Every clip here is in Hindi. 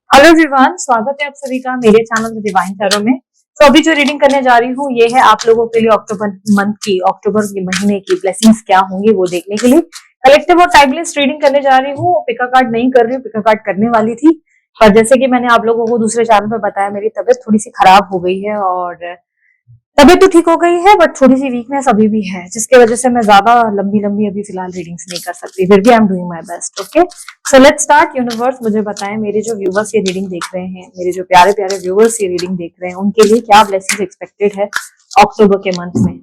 हेलो एवरीवन, स्वागत है आप सभी का मेरे चैनल द डिवाइन टैरो में। तो अभी जो रीडिंग करने जा रही हूँ ये है आप लोगों के लिए अक्टूबर के महीने की ब्लेसिंग्स क्या होंगी वो देखने के लिए कलेक्टिव और टाइमलेस रीडिंग करने जा रही हूँ। पिका कार्ड नहीं कर रही हूँ, पिका कार्ड करने वाली थी पर जैसे कि मैंने आप लोगों को दूसरे चैनल पे बताया मेरी तबीयत थोड़ी सी खराब हो गई है और तबीयत तो ठीक हो गई है बट थोड़ी सी वीकनेस अभी भी है जिसकी वजह से मैं ज्यादा लंबी लंबी अभी फिलहाल रीडिंग्स नहीं कर सकती। फिर भी I am doing my best. Okay, so let's start. Universe मुझे बताएं, मेरे जो व्यूवर्स ये रीडिंग देख रहे हैं, मेरे जो प्यारे प्यारे व्यूवर्स ये रीडिंग देख रहे हैं, उनके लिए क्या ब्लेसिंग्स एक्सपेक्टेड है अक्टूबर के मंथ में।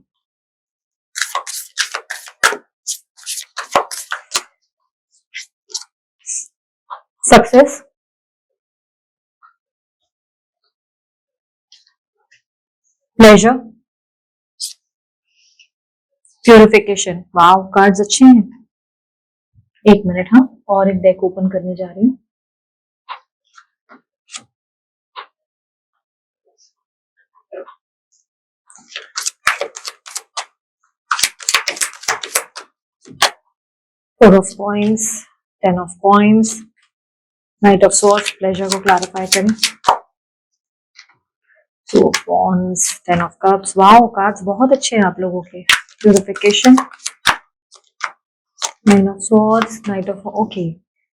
Success, pleasure, purification. Wow, cards अच्छे हैं। एक मिनट, हाँ, और एक डेक ओपन करने जा रही हूँ। Four of coins, 10 of coins, night of swords, pleasure को क्लैरिफाई करें। 2 of wands, 10 of cups. Wow, cards बहुत अच्छे हैं आप लोगों के। Purification, 9 of swords, night of, okay,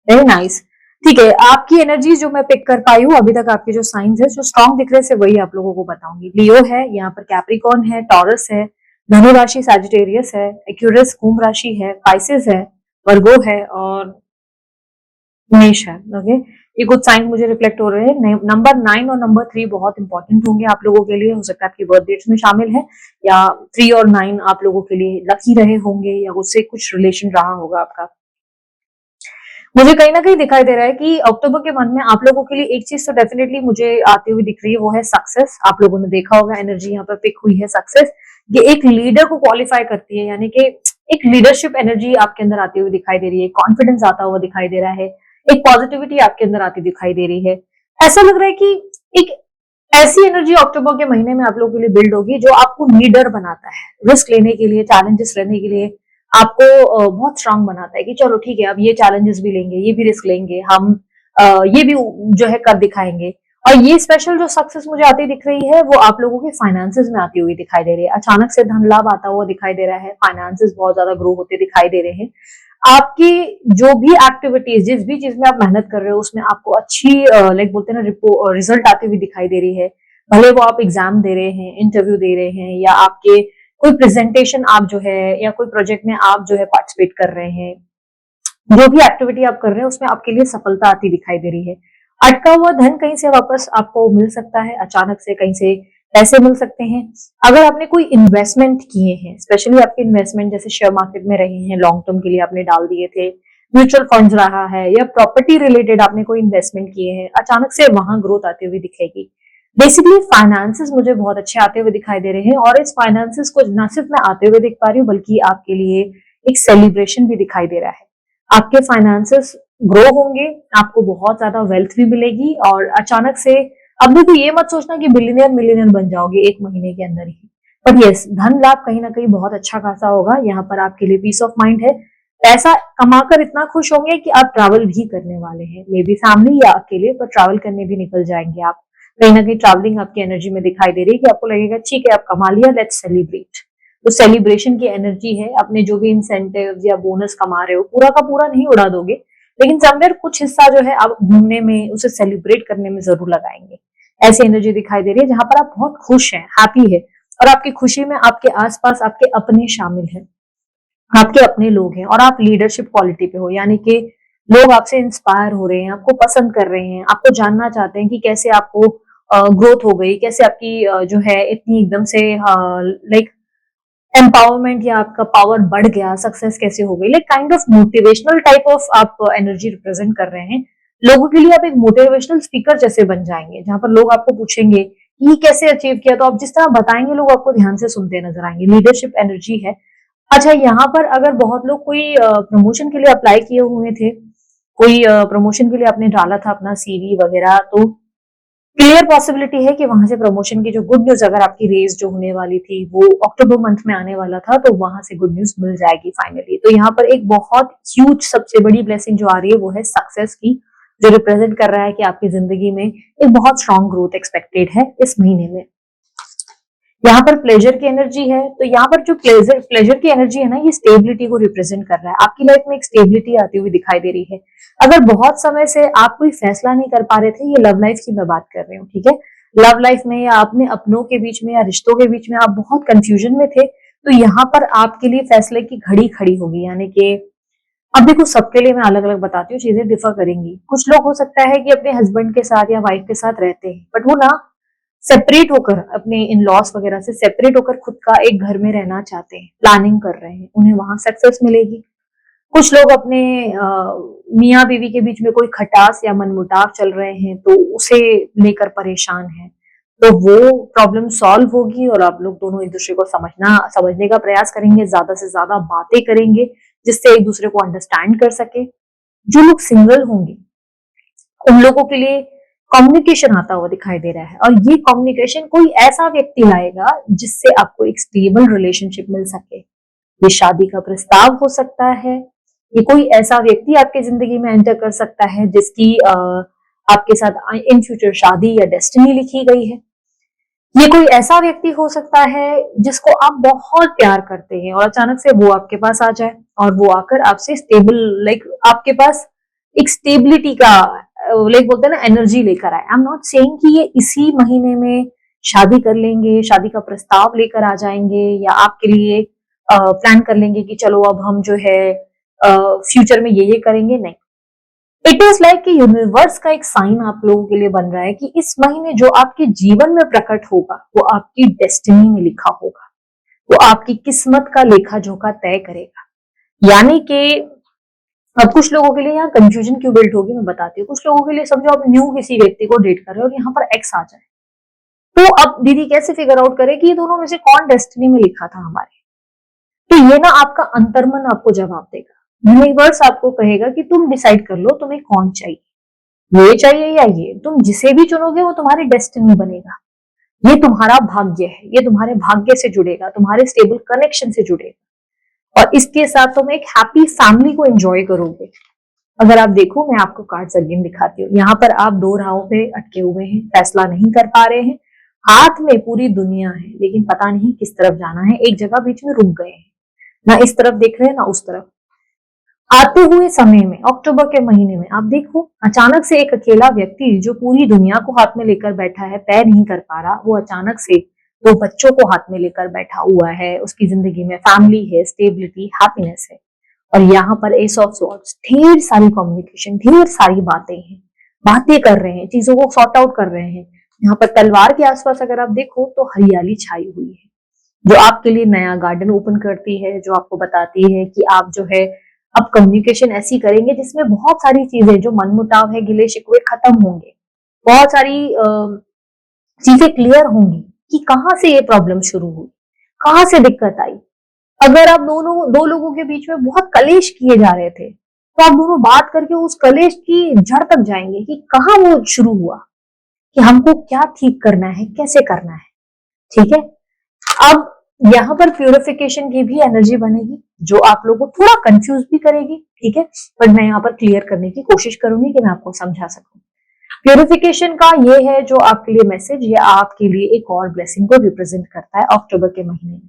very nice. ठीक है, आपकी एनर्जी जो मैं पिक कर पाई हूँ अभी तक, आपके जो साइंस है जो स्ट्रॉन्ग दिख रहे से वही आप लोगों को बताऊंगी। लियो है, यहाँ पर कैप्रिकॉर्न है, टॉरस है, धनु राशि सैजिटेरियस है, एक्यूरस कुंभ राशि है, पाइसेस है, वर्गो है और मेष है। ओके, ये कुछ साइंस मुझे रिफ्लेक्ट हो रहे हैं। नंबर 9 और नंबर 3 बहुत इंपॉर्टेंट होंगे आप लोगों के लिए। हो सकता है आपकी बर्थ डेट्स में शामिल है या 3 और 9 आप लोगों के लिए लकी रहे होंगे या उससे कुछ रिलेशन रहा होगा आपका। मुझे कहीं ना कहीं दिखाई दे रहा है कि अक्टूबर के मंथ में आप लोगों के लिए एक चीज तो डेफिनेटली मुझे आती हुई दिख रही है, वो है सक्सेस। आप लोगों ने देखा होगा एनर्जी यहाँ पर पिक हुई है सक्सेस। ये एक लीडर को क्वालिफाई करती है, यानी कि एक लीडरशिप एनर्जी आपके अंदर आती हुई दिखाई दे रही है, कॉन्फिडेंस आता हुआ दिखाई दे रहा है, एक पॉजिटिविटी आपके अंदर आती दिखाई दे रही है। ऐसा लग रहा है कि एक ऐसी एनर्जी अक्टूबर के महीने में आप लोगों के लिए बिल्ड होगी जो आपको लीडर बनाता है, रिस्क लेने के लिए, चैलेंजेस लेने के लिए आपको बहुत स्ट्रांग बनाता है कि चलो ठीक है, अब ये चैलेंजेस भी लेंगे, ये भी रिस्क लेंगे हम, ये भी जो है कर दिखाएंगे। और ये स्पेशल जो सक्सेस मुझे आती दिख रही है वो आप लोगों के फाइनेंसेस में आती हुई दिखाई दे रही है। अचानक से धन लाभ आता हुआ दिखाई दे रहा है, फाइनेंसेस बहुत ज्यादा ग्रो होते दिखाई दे रहे हैं। आपकी जो भी एक्टिविटीज, जिस भी चीज में आप मेहनत कर रहे हो उसमें आपको अच्छी लाइक बोलते हैं ना रिजल्ट आती हुई दिखाई दे रही है। भले वो आप एग्जाम दे रहे हैं, इंटरव्यू दे रहे हैं या आपके कोई प्रेजेंटेशन आप जो है या कोई प्रोजेक्ट में आप जो है पार्टिसिपेट कर रहे हैं, जो भी एक्टिविटी आप कर रहे हैं उसमें आपके लिए सफलता आती दिखाई दे रही है। अटका हुआ धन कहीं से वापस आपको मिल सकता है, अचानक से कहीं से पैसे मिल सकते हैं। अगर आपने कोई इन्वेस्टमेंट किए हैं, स्पेशली आपके इन्वेस्टमेंट जैसे शेयर मार्केट में रहे हैं, लॉन्ग टर्म के लिए आपने डाल दिए थे, म्यूचुअल फंड्स रहा है या प्रॉपर्टी रिलेटेड आपने कोई इन्वेस्टमेंट किए हैं, अचानक से वहां ग्रोथ आती हुई दिखेगी। बेसिकली फाइनेंसेस मुझे बहुत अच्छे आते हुए दिखाई दे रहे हैं और इस फाइनेंसेस को न सिर्फ मैं आते हुए देख पा रही हूँ बल्कि आपके लिए एक सेलिब्रेशन भी दिखाई दे रहा है। आपके फाइनेंसेस ग्रो होंगे, आपको बहुत ज्यादा वेल्थ भी मिलेगी और अचानक से अब देखो ये मत सोचना कि बिलियनियर मिलियनियर बन जाओगे एक महीने के अंदर ही, बट यस, धन लाभ कहीं ना कहीं बहुत अच्छा खासा होगा। यहाँ पर आपके लिए पीस ऑफ माइंड है, पैसा कमाकर इतना खुश होंगे कि आप ट्रैवल भी करने वाले हैं, मे बी फैमिली या अकेले, पर ट्रैवल करने भी निकल जाएंगे आप। कहीं ना कहीं ट्रैवलिंग आपकी एनर्जी में दिखाई दे रही है कि आपको लगेगा ठीक है आप कमा लिया, लेट्स सेलिब्रेट। तो सेलिब्रेशन की एनर्जी है, अपने जो भी इंसेंटिव या बोनस कमा रहे हो पूरा का पूरा नहीं उड़ा दोगे, लेकिन समवेयर कुछ हिस्सा जो है आप घूमने में, उसे सेलिब्रेट करने में जरूर लगाएंगे। ऐसी एनर्जी दिखाई दे रही है जहां पर आप बहुत खुश हैं, हैप्पी है और आपकी खुशी में आपके आसपास आपके अपने शामिल हैं, आपके अपने लोग हैं और आप लीडरशिप क्वालिटी पे हो, यानी कि लोग आपसे इंस्पायर हो रहे हैं, आपको पसंद कर रहे हैं, आपको जानना चाहते हैं कि कैसे आपको ग्रोथ हो गई, कैसे आपकी जो है इतनी एकदम से लाइक एम्पावरमेंट या आपका पावर बढ़ गया, सक्सेस कैसे हो गई, like kind of motivational type of आप एनर्जी रिप्रेजेंट कर रहे हैं। लोगों के लिए आप एक मोटिवेशनल स्पीकर जैसे बन जाएंगे, जहां पर लोग आपको पूछेंगे कि ये कैसे अचीव किया, तो आप जिस तरह बताएंगे लोग आपको ध्यान से सुनते नजर आएंगे। लीडरशिप एनर्जी है। अच्छा, यहाँ पर अगर बहुत लोग कोई प्रमोशन के लिए अप्लाई किए हुए थे, कोई प्रमोशन के लिए आपने डाला था अपना सीवी वगैरह, तो क्लियर पॉसिबिलिटी है कि वहां से प्रमोशन की जो गुड न्यूज, अगर आपकी रेस जो होने वाली थी वो अक्टूबर मंथ में आने वाला था, तो वहां से गुड न्यूज मिल जाएगी फाइनली। तो यहाँ पर एक बहुत ह्यूज सबसे बड़ी ब्लेसिंग जो आ रही है वो है सक्सेस की, जो रिप्रेजेंट कर रहा है कि आपकी जिंदगी में एक बहुत स्ट्रॉन्ग ग्रोथ एक्सपेक्टेड है इस महीने में। यहाँ पर प्लेजर की एनर्जी है, तो यहाँ पर जो प्लेजर की एनर्जी है ना, ये स्टेबिलिटी को रिप्रेजेंट कर रहा है। आपकी लाइफ में एक स्टेबिलिटी आती हुई दिखाई दे रही है। अगर बहुत समय से आप कोई फैसला नहीं कर पा रहे थे, ये लव लाइफ की मैं बात कर रही हूँ, ठीक है, लव लाइफ में या अपने अपनों के बीच में या रिश्तों के बीच में आप बहुत कंफ्यूजन में थे, तो यहाँ पर आपके लिए फैसले की घड़ी खड़ी होगी। यानी कि अब देखो, सबके लिए मैं अलग अलग बताती हूँ, चीजें डिफर करेंगी। कुछ लोग हो सकता है कि अपने हस्बैंड के साथ या वाइफ के साथ रहते हैं, बट वो ना सेपरेट होकर, अपने इन लॉस वगैरह से सेपरेट होकर खुद का एक घर में रहना चाहते हैं, प्लानिंग कर रहे हैं, उन्हें वहां सक्सेस मिलेगी। कुछ लोग अपने मियाँ बीवी के बीच में कोई खटास या मनमुटाव चल रहे हैं, तो उसे लेकर परेशान हैं, तो वो प्रॉब्लम सॉल्व होगी और आप लोग दोनों एक दूसरे को समझने का प्रयास करेंगे, ज्यादा से ज्यादा बातें करेंगे जिससे एक दूसरे को अंडरस्टैंड कर सके। जो लोग सिंगल होंगे उन लोगों के लिए कम्युनिकेशन आता हुआ दिखाई दे रहा है, और ये कम्युनिकेशन कोई ऐसा व्यक्ति लाएगा जिससे आपको एक स्टेबल रिलेशनशिप मिल सके। ये शादी का प्रस्ताव हो सकता है, ये कोई ऐसा व्यक्ति आपकी जिंदगी में एंटर कर सकता है जिसकी आपके साथ इन फ्यूचर शादी या डेस्टिनी लिखी गई है। ये कोई ऐसा व्यक्ति हो सकता है जिसको आप बहुत प्यार करते हैं और अचानक से वो आपके पास आ जाए और वो आकर आपसे स्टेबल, लाइक आपके पास एक स्टेबिलिटी का, लाइक बोलते हैं ना, एनर्जी लेकर आए। आई एम नॉट सेइंग कि ये इसी महीने में शादी कर लेंगे, शादी का प्रस्ताव लेकर आ जाएंगे या आपके लिए प्लान कर लेंगे कि चलो अब हम जो है फ्यूचर में ये करेंगे, नहीं। इट इज लाइक कि यूनिवर्स का एक साइन आप लोगों के लिए बन रहा है कि इस महीने जो आपके जीवन में प्रकट होगा वो आपकी डेस्टिनी में लिखा होगा, वो आपकी किस्मत का लेखा जोखा तय करेगा। यानी कि अब कुछ लोगों के लिए यहाँ कंफ्यूजन क्यों बिल्ड होगी मैं बताती हूँ। कुछ लोगों के लिए समझो आप न्यू किसी व्यक्ति को डेट कर रहे हो और यहाँ पर एक्स आ जाए, तो अब दीदी कैसे फिगर आउट करे कि ये दोनों में से कौन डेस्टिनी में लिखा था हमारे। तो ये ना आपका अंतर्मन आपको जवाब देगा, यूनिवर्स आपको कहेगा कि तुम डिसाइड कर लो तुम्हें कौन चाहिए, ये चाहिए या ये। तुम जिसे भी चुनोगे वो तुम्हारी डेस्टिनी बनेगा, ये तुम्हारा भाग्य है, ये तुम्हारे भाग्य से जुड़ेगा, तुम्हारे स्टेबल कनेक्शन से जुड़ेगा, और इसके साथ तुम एक हैप्पी फैमिली को एंजॉय करोगे। अगर आप देखो, मैं आपको कार्ड्स अगेन दिखाती हूँ। यहाँ पर आप दो राहों पे अटके हुए हैं, फैसला नहीं कर पा रहे हैं, हाथ में पूरी दुनिया है लेकिन पता नहीं किस तरफ जाना है, एक जगह बीच में रुक गए हैं, ना इस तरफ देख रहे हैं ना उस तरफ। आते हुए समय में, अक्टूबर के महीने में आप देखो, अचानक से एक अकेला व्यक्ति जो पूरी दुनिया को हाथ में लेकर बैठा है, तय नहीं कर पा रहा, वो अचानक से दो बच्चों को हाथ में लेकर बैठा हुआ है। उसकी जिंदगी में फैमिली है, स्टेबिलिटी, हैप्पीनेस है, और यहाँ पर एस ऑफ स्वॉर्ड्स, ढेर सारी कम्युनिकेशन, ढेर सारी बातें हैं, बातें कर रहे हैं, चीजों को सॉर्ट आउट कर रहे हैं। यहाँ पर तलवार के आसपास अगर आप देखो तो हरियाली छाई हुई है, जो आपके लिए नया गार्डन ओपन करती है, जो आपको बताती है कि आप जो है अब कम्युनिकेशन ऐसी करेंगे जिसमें बहुत सारी चीजें, जो मनमुटाव है, गिले शिकवे खत्म होंगे, बहुत सारी चीजें क्लियर होंगी कि कहाँ से ये प्रॉब्लम शुरू हुई, कहाँ से दिक्कत आई। अगर आप दो लोगों के बीच में बहुत कलेश किए जा रहे थे, तो आप दोनों बात करके उस कलेश की जड़ तक जाएंगे कि कहाँ वो शुरू हुआ, कि हमको क्या ठीक करना है, कैसे करना है। ठीक है, अब यहाँ पर प्यूरिफिकेशन की भी एनर्जी बनेगी जो आप लोगों को थोड़ा कंफ्यूज भी करेगी, ठीक है, बट मैं यहाँ पर क्लियर करने की कोशिश करूंगी कि मैं आपको समझा सकूं। प्यूरिफिकेशन का ये है जो आपके लिए मैसेज, ये आपके लिए एक और ब्लेसिंग को रिप्रेजेंट करता है अक्टूबर के महीने में।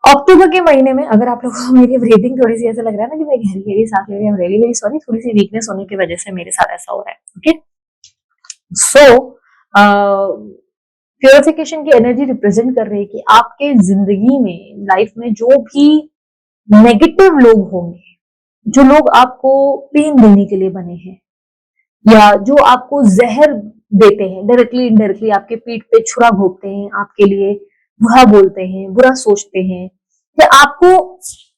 अक्टूबर के महीने में अगर आप लोगों को मेरी ब्रीदिंग थोड़ी सी ऐसा लग रहा है ना कि मैं गहरी गहरी सांस ले रही हूँ, रियली वेरी सॉरी, थोड़ी सी वीकनेस होने की वजह से मेरे साथ ऐसा हो रहा है। ओके, सो प्योरिफिकेशन की एनर्जी रिप्रेजेंट कर रही है कि आपके जिंदगी में, लाइफ में जो भी नेगेटिव लोग होंगे, जो लोग आपको पेन देने के लिए बने हैं या जो आपको जहर देते हैं, डायरेक्टली इनडायरेक्टली आपके पीठ पे छुरा घोंपते हैं, आपके लिए बुरा बोलते हैं, बुरा सोचते हैं, या आपको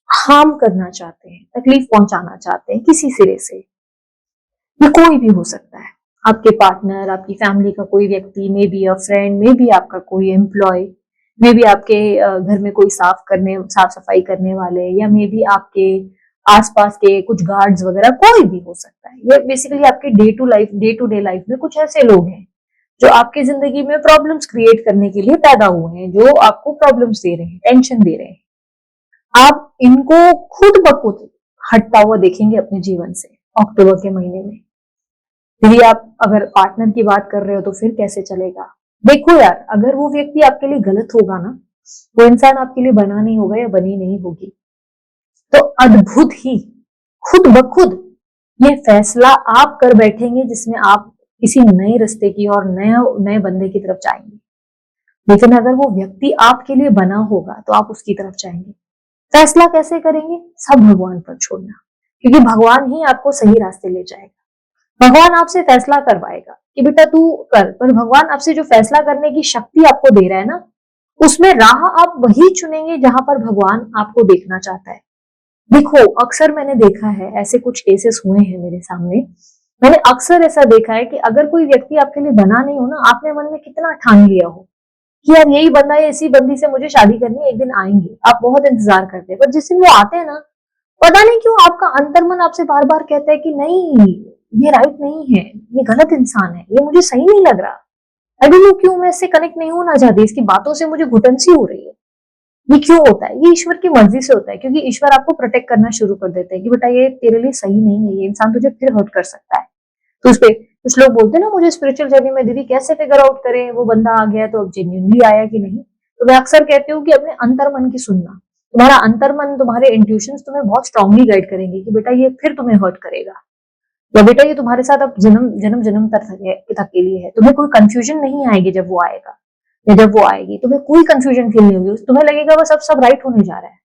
हार्म करना चाहते हैं, तकलीफ पहुंचाना चाहते हैं किसी सिरे से, ये कोई भी हो सकता है। आपके पार्टनर, आपकी फैमिली का कोई व्यक्ति, may be a friend, may be आपका कोई एम्प्लॉय, मे बी आपके घर में कोई साफ सफाई करने वाले, या मे बी आपके आसपास के कुछ गार्ड्स वगैरह, कोई भी हो सकता है। ये बेसिकली आपके डे टू डे लाइफ में कुछ ऐसे लोग हैं जो आपकी जिंदगी में प्रॉब्लम्स क्रिएट करने के लिए पैदा हुए हैं, जो आपको प्रॉब्लम्स दे रहे हैं, टेंशन दे रहे हैं। आप इनको खुद ब खुद हटता हुआ देखेंगे अपने जीवन से अक्टूबर के महीने में। यदि आप अगर पार्टनर की बात कर रहे हो तो फिर कैसे चलेगा? देखो यार, अगर वो व्यक्ति आपके लिए गलत होगा ना, वो इंसान आपके लिए बना नहीं होगा या बनी नहीं होगी, तो अद्भुत ही खुद ब खुद ये फैसला आप कर बैठेंगे जिसमें आप किसी नए रिश्ते की और नए नए बंदे की तरफ जाएंगे। लेकिन अगर वो व्यक्ति आपके लिए बना होगा तो आप उसकी तरफ जाएंगे। फैसला कैसे करेंगे? सब भगवान पर छोड़ना, क्योंकि भगवान ही आपको सही रास्ते ले जाएगा। भगवान आपसे फैसला करवाएगा कि बेटा तू कर, पर भगवान आपसे जो फैसला करने की शक्ति आपको दे रहा है ना, उसमें राह आप वही चुनेंगे जहां पर भगवान आपको देखना चाहता है। देखो, अक्सर मैंने देखा है, ऐसे कुछ केसेस हुए हैं मेरे सामने। मैंने अक्सर ऐसा देखा है कि अगर कोई व्यक्ति आपके लिए बना नहीं हो ना, आपने मन में कितना ठान लिया हो कि यार यही बंदा है, इसी बंदी से मुझे शादी करनी है, एक दिन आएंगे, आप बहुत इंतजार करते हैं, पर जिस दिन वो आते हैं ना, पता नहीं क्यों आपका अंतर्मन आपसे बार बार कहता है कि नहीं, ये राइट नहीं है, ये गलत इंसान है, ये मुझे सही नहीं लग रहा। आई डोंट नो क्यों मैं इससे कनेक्ट नहीं होना चाहती, इसकी बातों से मुझे घुटन सी हो रही है। ये क्यों होता है? ये ईश्वर की मर्जी से होता है, क्योंकि ईश्वर आपको प्रोटेक्ट करना शुरू कर देते हैं कि बेटा ये तेरे लिए सही नहीं है, ये इंसान तुझे फिर हर्ट कर सकता है। तो उसपे कुछ लोग बोलते हैं ना, मुझे स्पिरिचुअल जर्नी में दीदी कैसे फिगर आउट करें वो बंदा आ गया तो अब जेन्युइनली आया कि नहीं। तो मैं अक्सर कहती हूँ कि अपने अंतर मन की सुनना। तुम्हारा अंतर मन, तुम्हारे इंट्यूशंस तुम्हें बहुत स्ट्रांगली गाइड करेंगे कि बेटा ये फिर तुम्हें हर्ट करेगा, या बेटा ये तुम्हारे साथ अब जन्म जन्म जन्म तक के लिए है। तुम्हें कोई कंफ्यूजन नहीं आएगी जब वो आएगा, या जब वो आएगी तुम्हें कोई कंफ्यूजन फील नहीं होगी, तुम्हें लगेगा बस अब सब राइट होने जा रहा है,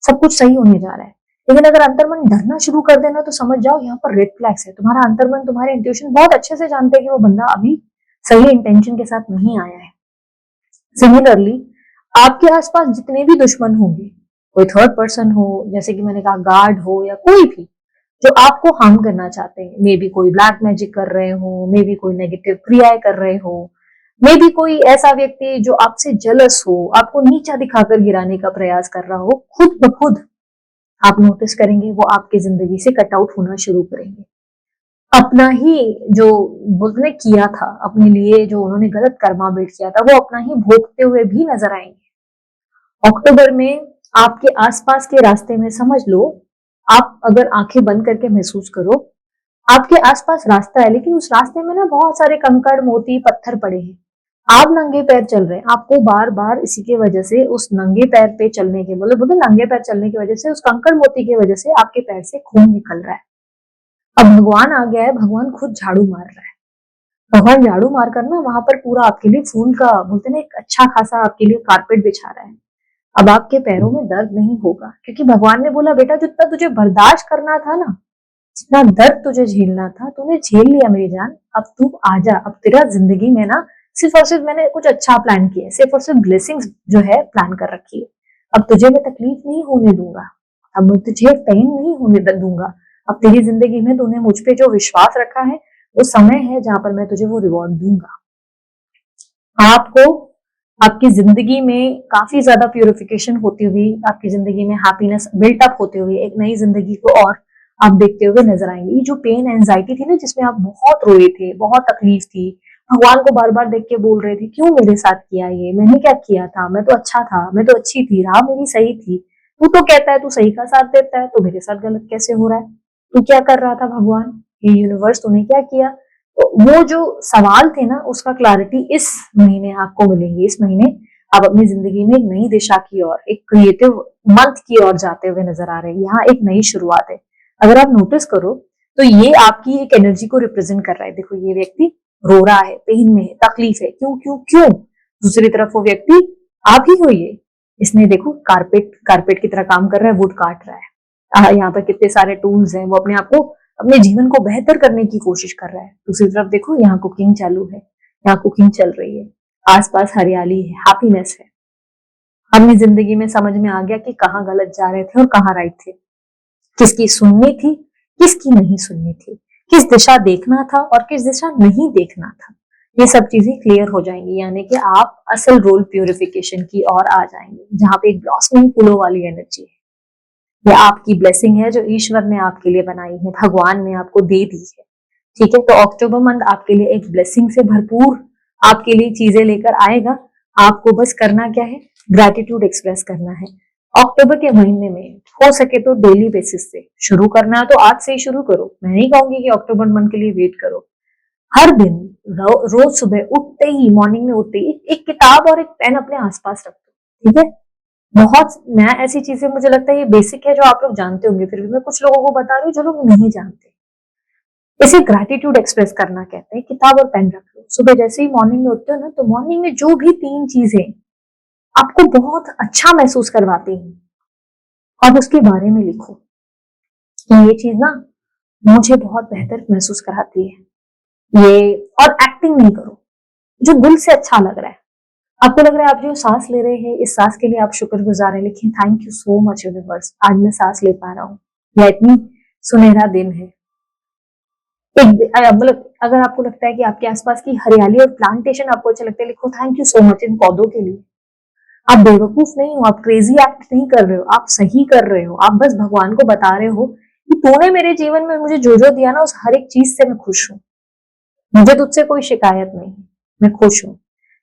सब कुछ सही होने जा रहा है। लेकिन अगर अंतर्मन डरना शुरू कर देना तो समझ जाओ यहाँ पर रेड फ्लैग्स है। तुम्हारा अंतर्मन, तुम्हारे इंट्यूशन बहुत अच्छे से जानते हैं कि वो बंदा अभी सही इंटेंशन के साथ नहीं आया है। सिमिलरली आपके आसपास जितने भी दुश्मन होंगे, कोई थर्ड पर्सन हो, जैसे कि मैंने कहा गार्ड हो, या कोई भी जो आपको हार्म करना चाहते हैं, मे बी कोई ब्लैक मैजिक कर रहे हो, मे बी कोई नेगेटिव क्रियाएं कर रहे हो, मे बी कोई ऐसा व्यक्ति जो आपसे जेलस हो, आपको नीचा दिखाकर गिराने का प्रयास कर रहा हो, खुद ब खुद आप नोटिस करेंगे वो आपकी जिंदगी से कट आउट होना शुरू करेंगे। अपना ही जो बोलते ने किया था, अपने लिए जो उन्होंने गलत कर्मा बिल्ड किया था, वो अपना ही भोगते हुए भी नजर आएंगे। अक्टूबर में आपके आसपास के रास्ते में समझ लो, आप अगर आंखें बंद करके महसूस करो, आपके आसपास रास्ता है, लेकिन उस रास्ते में ना बहुत सारे कंकड़ मोती पत्थर पड़े हैं। आप नंगे पैर चल रहे हैं, आपको बार बार इसी की वजह से, उस नंगे पैर पे चलने के बोले नंगे पैर चलने की वजह से, उस कंकड़ मोती की वजह से आपके पैर से खून निकल रहा है। अब भगवान आ गया है, भगवान खुद झाड़ू मार रहा है। भगवान झाड़ू मार कर ना वहां पर पूरा आपके लिए फूल का बोलते ना एक अच्छा खासा आपके लिए कारपेट बिछा रहा है। अब आपके पैरों में दर्द नहीं होगा, क्योंकि भगवान ने बोला बेटा जितना तुझे बर्दाश्त करना था ना, जितना दर्द तुझे झेलना था, तूने झेल लिया मेरी जान। अब तू आजा, अब तेरा जिंदगी में ना सिर्फ और सिर्फ मैंने कुछ अच्छा प्लान किया है, सिर्फ और सिर्फ ब्लेसिंग्स जो है प्लान कर रखी है। अब तुझे मैं तकलीफ नहीं होने दूंगा, अब मैं तुझे पेन नहीं होने दूंगा। अब तेरी जिंदगी में तूने मुझ पे जो विश्वास रखा है, वो समय है जहां पर मैं तुझे वो रिवॉर्ड दूंगा। आपको आपकी जिंदगी में काफी ज्यादा प्यूरिफिकेशन होती हुई, आपकी जिंदगी में हैप्पीनेस बिल्टअप होते हुए, एक नई जिंदगी को और आप देखते हुए नजर आएंगे। ये जो पेन एंजाइटी थी ना, जिसमें आप बहुत रोए थे, बहुत तकलीफ थी, भगवान को बार बार देख के बोल रहे थे क्यों मेरे साथ किया ये, मैंने क्या किया था, मैं तो अच्छा था, मैं तो अच्छी थी, राह मेरी सही थी, तू तो कहता है तू सही का साथ देता है, तो मेरे साथ गलत कैसे हो रहा है, तू क्या कर रहा था भगवान, ये यूनिवर्स तूने क्या किया। तो वो जो सवाल थे ना, उसका क्लैरिटी इस महीने आपको मिलेंगी। इस महीने आप अपनी जिंदगी में एक नई दिशा की ओर, एक क्रिएटिव मंथ की ओर जाते हुए नजर आ रहे हैं। यहाँ एक नई शुरुआत है। अगर आप नोटिस करो तो ये आपकी एक एनर्जी को रिप्रेजेंट कर रहा है। देखो ये व्यक्ति रो रहा है, पेन में है, तकलीफ है, क्यों क्यों क्यों। दूसरी तरफ वो व्यक्ति आप ही हो, ये इसने देखो कारपेट कारपेट की तरह काम कर रहा है, वुड काट रहा है। यहाँ पर कितने सारे टूल्स हैं, वो अपने आप को, अपने जीवन को बेहतर करने की कोशिश कर रहा है। दूसरी तरफ देखो यहाँ कुकिंग चालू है, यहाँ कुकिंग चल रही है, आसपास हरियाली है, हैप्पीनेस है। अपनी जिंदगी में समझ में आ गया कि कहाँ गलत जा रहे थे और कहाँ राइट थे, किसकी सुननी थी, किसकी नहीं सुननी थी, किस दिशा देखना था और किस दिशा नहीं देखना था। ये सब चीजें क्लियर हो जाएंगी, यानी कि आप असल रोल प्यूरिफिकेशन की ओर आ जाएंगे, जहां पे एक ब्लॉसमिंग फूलों वाली एनर्जी है। ये आपकी ब्लेसिंग है जो ईश्वर ने आपके लिए बनाई है, भगवान ने आपको दे दी है। ठीक है, तो अक्टूबर मंथ आपके लिए एक ब्लेसिंग से भरपूर आपके लिए चीजें लेकर आएगा। आपको बस करना क्या है, ग्रैटिट्यूड एक्सप्रेस करना है। अक्टूबर के महीने में हो सके तो डेली बेसिस से शुरू करना है, तो आज से ही शुरू करो। मैं नहीं कहूंगी कि अक्टूबर मंथ के लिए वेट करो, हर दिन रोज सुबह उठते ही, मॉर्निंग में उठते ही एक किताब और एक पेन अपने आसपास रख दो, ठीक है। बहुत मैं ऐसी चीजें, मुझे लगता है ये बेसिक है जो आप लोग जानते होंगे, फिर भी मैं कुछ लोगों को बता रही हूँ जो लोग नहीं जानते। इसे ग्रैटिट्यूड एक्सप्रेस करना कहते हैं। किताब और पेन रख लो, सुबह जैसे ही मॉर्निंग में उठते हो ना, तो मॉर्निंग में जो भी 3 चीजें आपको बहुत अच्छा महसूस करवाती हैं, अब उसके बारे में लिखो कि ये चीज ना मुझे बहुत बेहतर महसूस कराती है ये। और एक्टिंग नहीं करो, जो दिल से अच्छा लग रहा है, आपको लग रहा है आप जो सांस ले रहे हैं, इस सांस के लिए आप शुक्रगुजार हैं, लिखिए thank you so much universe, आज मैं सांस ले पा रहा हूँ, या इतनी सुनहरा दिन है। मतलब अगर आपको लगता है कि आपके आसपास की हरियाली और प्लांटेशन आपको अच्छा लगता है, लिखो thank you so much in पौधों के लिए। आप बेवकूफ नहीं हो, आप क्रेजी एक्ट नहीं कर रहे हो, आप सही कर रहे हो। आप बस भगवान को बता रहे हो कि तूने मेरे जीवन में मुझे जो जो दिया ना, उस हर एक चीज से मैं खुश हूँ, मुझे तुझसे कोई शिकायत नहीं है, मैं खुश हूँ।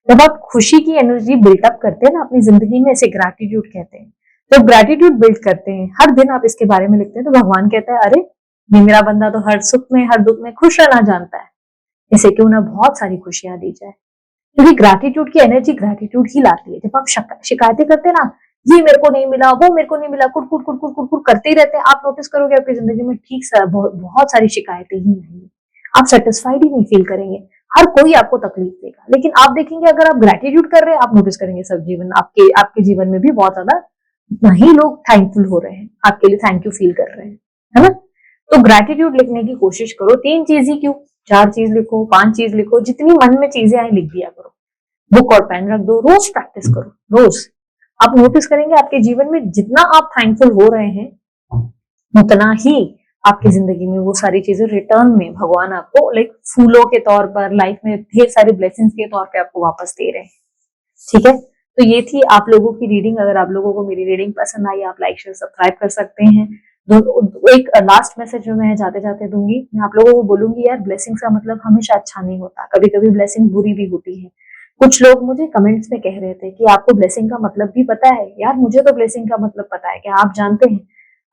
जब आप खुशी की एनर्जी बिल्टअप करते हैं ना अपनी जिंदगी में, इसे ग्रैटिट्यूड कहते हैं। जब ग्रैटिट्यूड बिल्ड करते हैं, हर दिन आप इसके बारे में लिखते हैं, तो भगवान कहता है अरे ये मेरा बंदा तो हर सुख में हर दुख में खुश रहना जानता है, इसे क्यों ना बहुत सारी खुशियां दी जाए। क्योंकि ग्रैटिट्यूड की एनर्जी ग्रैटिट्यूड ही लाती है। जब आप शिकायतें करते हैं ना, ये मेरे को नहीं मिला, वो मेरे को नहीं मिला, कुड़ कुड़ कुड़ कुड़ कुड़ कुड़ करते ही रहते हैं, आप नोटिस करोगे आपकी जिंदगी में ठीक सा बहुत सारी शिकायतें ही आएंगी, आप सेटिस्फाइड ही नहीं फील करेंगे, हर कोई आपको तकलीफ देगा। लेकिन आप देखेंगे अगर आप ग्रैटिट्यूड कर रहे हैं, आप नोटिस करेंगे सब जीवन आपके आपके जीवन में भी बहुत ज्यादा वही लोग थैंकफुल हो रहे हैं, आपके लिए थैंक यू फील कर रहे हैं, है ना। तो ग्रैटिट्यूड लिखने की कोशिश करो, 3 चीज ही क्यों, 4 चीज लिखो, 5 चीज लिखो, जितनी मन में चीजें आए लिख दिया करो। बुक और पेन रख दो, रोज प्रैक्टिस करो, रोज। आप नोटिस करेंगे आपके जीवन में जितना आप थैंकफुल हो रहे हैं, उतना ही आपकी जिंदगी में वो सारी चीजें रिटर्न में भगवान आपको लाइक फूलों के तौर पर, लाइफ में ढेर सारी ब्लेसिंग्स के तौर पे आपको वापस दे रहे हैं, ठीक है। तो ये थी आप लोगों की रीडिंग। अगर आप लोगों को मेरी रीडिंग पसंद आई, आप लाइक शेयर सब्सक्राइब कर सकते हैं। एक लास्ट मैसेज जो मैं जाते जाते दूंगी, मैं आप लोगों को बोलूंगी यार, ब्लेसिंग्स का मतलब हमेशा अच्छा नहीं होता, कभी कभी ब्लेसिंग बुरी भी होती है। कुछ लोग मुझे कमेंट्स में कह रहे थे कि आपको ब्लेसिंग का मतलब भी पता है। यार मुझे तो ब्लेसिंग का मतलब पता है, क्या आप जानते हैं?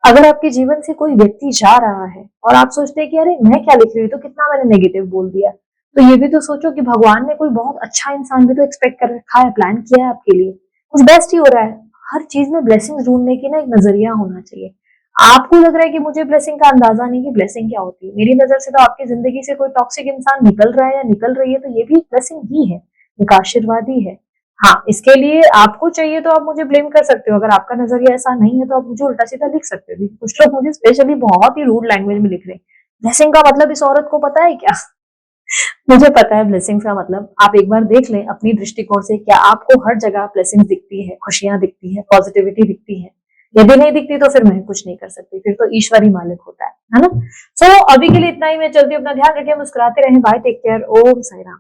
अगर आपके जीवन से कोई व्यक्ति जा रहा है और आप सोचते हैं कि अरे मैं क्या लिख रही हूँ, तो कितना मैंने नेगेटिव बोल दिया, तो ये भी तो सोचो कि भगवान ने कोई बहुत अच्छा इंसान भी तो एक्सपेक्ट कर रखा है, प्लान किया है आपके लिए, कुछ बेस्ट ही हो रहा है। हर चीज में ब्लेसिंग ढूंढने की ना एक नजरिया होना चाहिए। आपको लग रहा है कि मुझे ब्लेसिंग का अंदाजा नहीं कि ब्लेसिंग क्या होती है, मेरी नजर से तो आपकी जिंदगी से कोई टॉक्सिक इंसान निकल रहा है या निकल रही है, तो ये भी एक ब्लेसिंग ही है, एक आशीर्वाद ही है। हाँ, इसके लिए आपको चाहिए तो आप मुझे ब्लेम कर सकते हो, अगर आपका नजरिया ऐसा नहीं है तो आप मुझे उल्टा सीधा लिख सकते हो। कुछ लोग मुझे स्पेशली बहुत ही रूड लैंग्वेज में लिख रहे हैं, ब्लेसिंग का मतलब इस औरत को पता है क्या? मुझे पता है ब्लेसिंग्स का मतलब। आप एक बार देख लें अपनी दृष्टिकोण से, क्या आपको हर जगह ब्लेसिंग्स दिखती है, खुशियां दिखती है, पॉजिटिविटी दिखती है? यदि नहीं दिखती तो फिर मैं कुछ नहीं कर सकती, फिर तो ईश्वर ही मालिक होता है ना। सो अभी के लिए इतना ही, मैं चलती हूँ, अपना ध्यान रखिए, मुस्कुराते रहें, बाय, टेक केयर, ओम साई राम।